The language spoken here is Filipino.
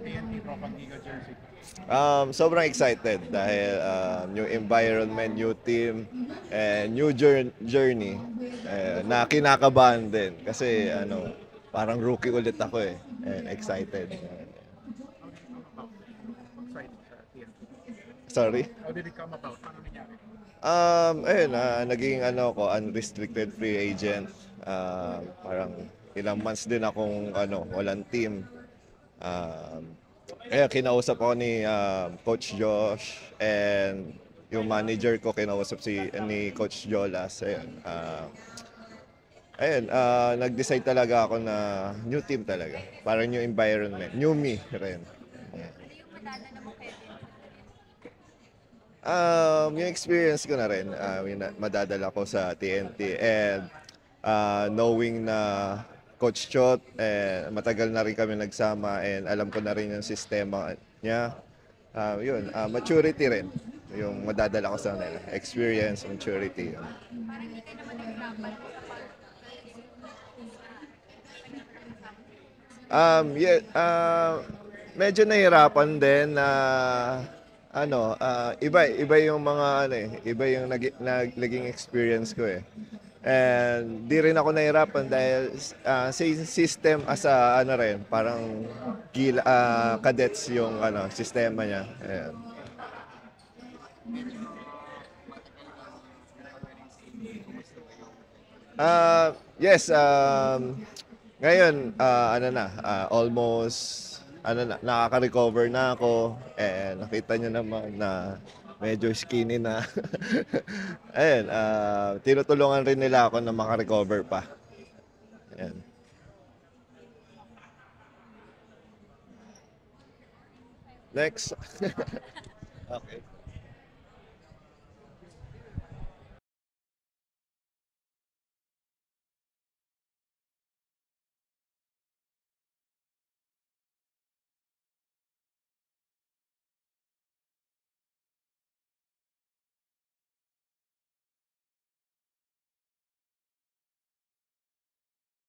TNT Tropang Giga jersey? Sobrang excited dahil new environment, new team, and new journey na kinakabahan din. Kasi parang rookie ulit ako eh. And excited. How did it come about? Pag-sign sa TNT? Sorry? How did it come about? Paano nangyari? Ayun, naging ko, unrestricted free agent. Parang ilang months din akong walang team. Um, kinausap ako ni Coach Josh and yung manager ko kinausap ni Coach Jolas. Nag-decide talaga ako na new team talaga. Parang new environment, new me rin. Ayan. Ano yung madadala mo kay Vince? Yung experience ko na rin, yung madadala ko sa TNT and knowing na Coach Chot, matagal na rin kami nagsama and alam ko na rin yung sistema niya. Maturity rin yung madadala ko sa kanila. Experience, maturity. Yun. Parang hindi ka naman nahirapan sa pag-isip sa kasama. Medyo nahirapan din na iba yung mga iba yung naging experience ko eh. And di rin ako nahirapan dahil sa system as a rin, parang cadets yung sistema niya. Ayan. Yes, ngayon almost nakaka-recover na ako and nakita niyo naman na medyo skinny na. Ayun, tinutulungan rin nila ako na maka-recover pa. Ayan. Next. Okay.